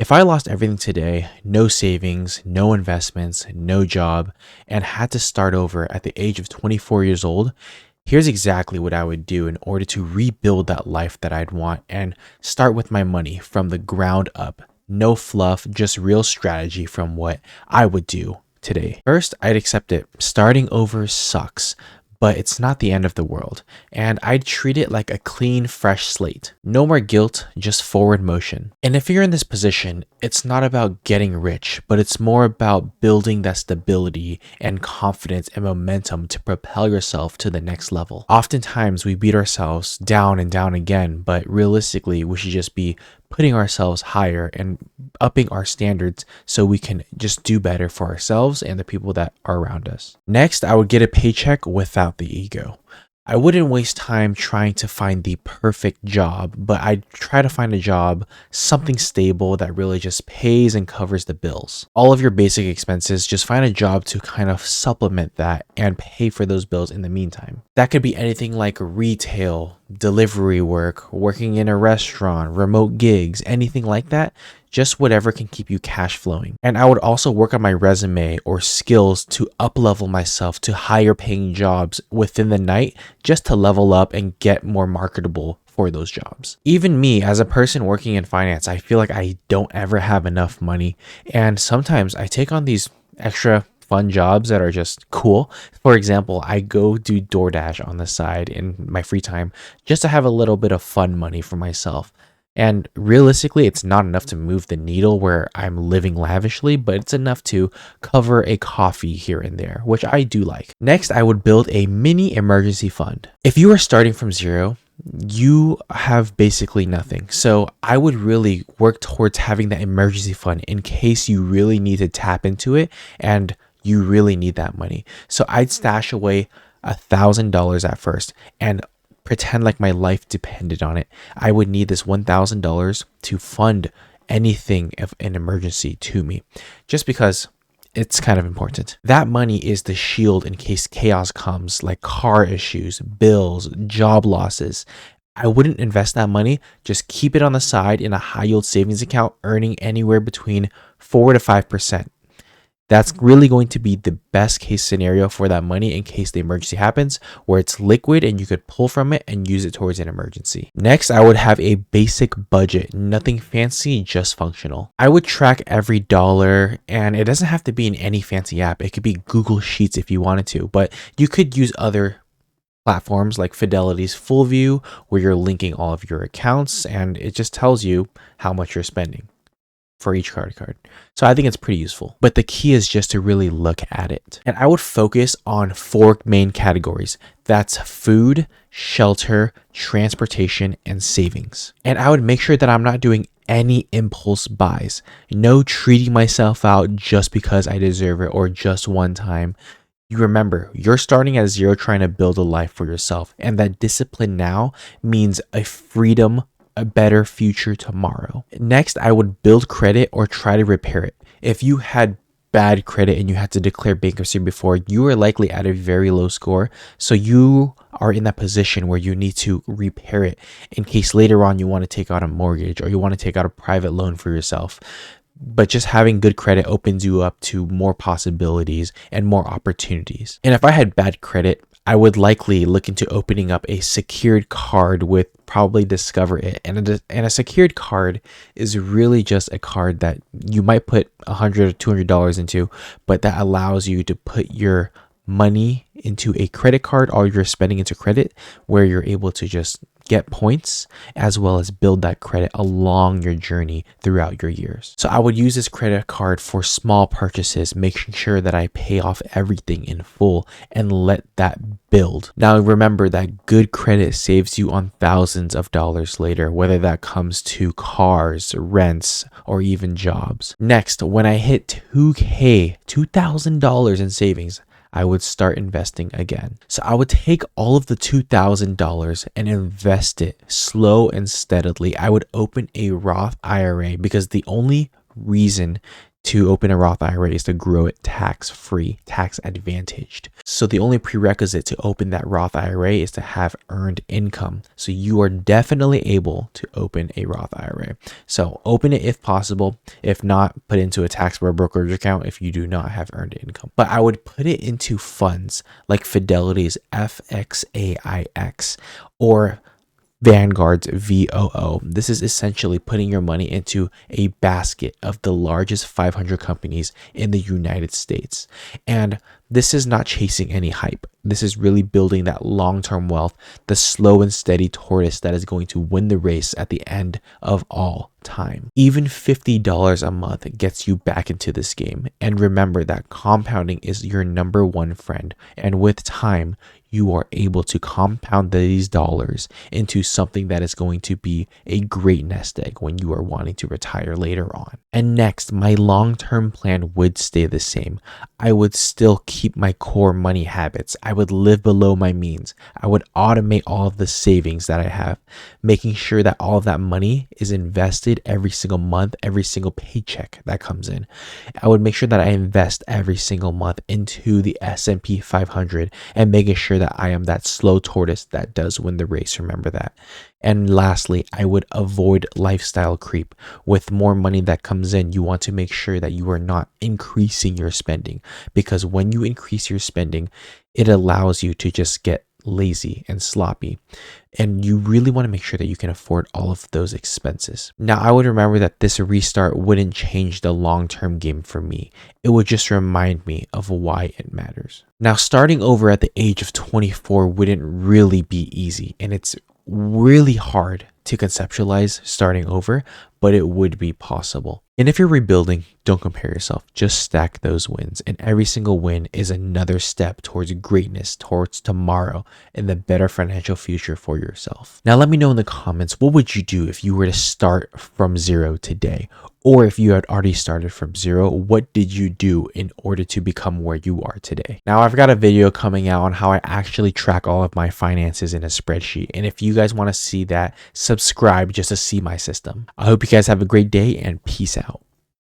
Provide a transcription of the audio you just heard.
If I lost everything today, no savings, no investments, no job, and had to start over at the age of 24 years old, here's exactly what I would do in order to rebuild that life that I'd want and start with my money from the ground up. No fluff, just real strategy from what I would do today. First, I'd accept it. Starting over sucks, but it's not the end of the world, and I'd treat it like a clean, fresh slate. No more guilt, just forward motion. And if you're in this position, it's not about getting rich, but it's more about building that stability and confidence and momentum to propel yourself to the next level. Oftentimes, we beat ourselves down and down again, but realistically, we should just be putting ourselves higher and upping our standards so we can just do better for ourselves and the people that are around us. Next, I would get a paycheck without the ego. I wouldn't waste time trying to find the perfect job, but I'd try to find a job, something stable that really just pays and covers the bills. All of your basic expenses, just find a job to kind of supplement that and pay for those bills in the meantime. That could be anything like retail, delivery work, working in a restaurant, remote gigs, anything like that. Just whatever can keep you cash flowing. And I would also work on my resume or skills to up-level myself to higher paying jobs within the night just to level up and get more marketable for those jobs. Even me as a person working in finance, I feel like I don't ever have enough money. And sometimes I take on these extra fun jobs that are just cool. For example, I go do DoorDash on the side in my free time just to have a little bit of fun money for myself. And realistically, it's not enough to move the needle where I'm living lavishly, but it's enough to cover a coffee here and there, which I do like. Next, I would build a mini emergency fund. If you are starting from zero, you have basically nothing. So I would really work towards having that emergency fund in case you really need to tap into it and you really need that money. So I'd stash away $1,000 at first and pretend like my life depended on it. I would need this $1,000 to fund anything of an emergency to me, just because it's kind of important. That money is the shield in case chaos comes, like car issues, bills, job losses. I wouldn't invest that money, just keep it on the side in a high yield savings account, earning anywhere between 4 to 5%. That's really going to be the best case scenario for that money in case the emergency happens, where it's liquid and you could pull from it and use it towards an emergency. Next, I would have a basic budget, nothing fancy, just functional. I would track every dollar, and it doesn't have to be in any fancy app. It could be Google Sheets if you wanted to, but you could use other platforms like Fidelity's Full View, where you're linking all of your accounts and it just tells you how much you're spending for each credit card. So I think it's pretty useful, but the key is just to really look at it. And I would focus on 4 main categories. That's food, shelter, transportation, and savings. And I would make sure that I'm not doing any impulse buys. No treating myself out just because I deserve it or just one time. You remember, you're starting at zero trying to build a life for yourself. And that discipline now means a freedom, a better future tomorrow. Next, I would build credit or try to repair it. If you had bad credit and you had to declare bankruptcy before, you are likely at a very low score. So you are in that position where you need to repair it in case later on you want to take out a mortgage or you want to take out a private loan for yourself. But just having good credit opens you up to more possibilities and more opportunities. And if I had bad credit, I would likely look into opening up a secured card with probably Discover It. And a secured card is really just a card that you might put $100 or $200 into, but that allows you to put your money into a credit card, all your spending into credit, where you're able to just get points as well as build that credit along your journey throughout your years. So I would use this credit card for small purchases, making sure that I pay off everything in full and let that build. Now remember that good credit saves you on thousands of dollars later, whether that comes to cars, rents, or even jobs. Next, when I hit $2,000 in savings, I would start investing again. So I would take all of the $2,000 and invest it slow and steadily. I would open a Roth IRA because the only reason to open a Roth IRA is to grow it tax-free, tax advantaged. So the only prerequisite to open that Roth IRA is to have earned income. So you are definitely able to open a Roth IRA. So open it if possible. If not, put it into a taxable brokerage account if you do not have earned income. But I would put it into funds like Fidelity's FXAIX or Vanguard's VOO. This is essentially putting your money into a basket of the largest 500 companies in the United States. And this is not chasing any hype. This is really building that long-term wealth, the slow and steady tortoise that is going to win the race at the end of all time. Even $50 a month gets you back into this game. And remember that compounding is your number one friend. And with time, you are able to compound these dollars into something that is going to be a great nest egg when you are wanting to retire later on. And next, my long-term plan would stay the same. I would still keep my core money habits. I would live below my means. I would automate all of the savings that I have, making sure that all of that money is invested every single month, every single paycheck that comes in. I would make sure that I invest every single month into the S&P 500 and making sure that I am that slow tortoise that does win the race. Remember that. And lastly, I would avoid lifestyle creep. With more money that comes in, you want to make sure that you are not increasing your spending, because when you increase your spending, it allows you to just get lazy and sloppy. And you really want to make sure that you can afford all of those expenses. Now, I would remember that this restart wouldn't change the long-term game for me. It would just remind me of why it matters. Now, starting over at the age of 24 wouldn't really be easy, and it's really hard to conceptualize starting over, but it would be possible. And if you're rebuilding, don't compare yourself. Just stack those wins. And every single win is another step towards greatness, towards tomorrow, and the better financial future for yourself. Now, let me know in the comments, what would you do if you were to start from zero today? Or if you had already started from zero, what did you do in order to become where you are today? Now, I've got a video coming out on how I actually track all of my finances in a spreadsheet. And if you guys want to see that, subscribe just to see my system. I hope you guys have a great day and peace out.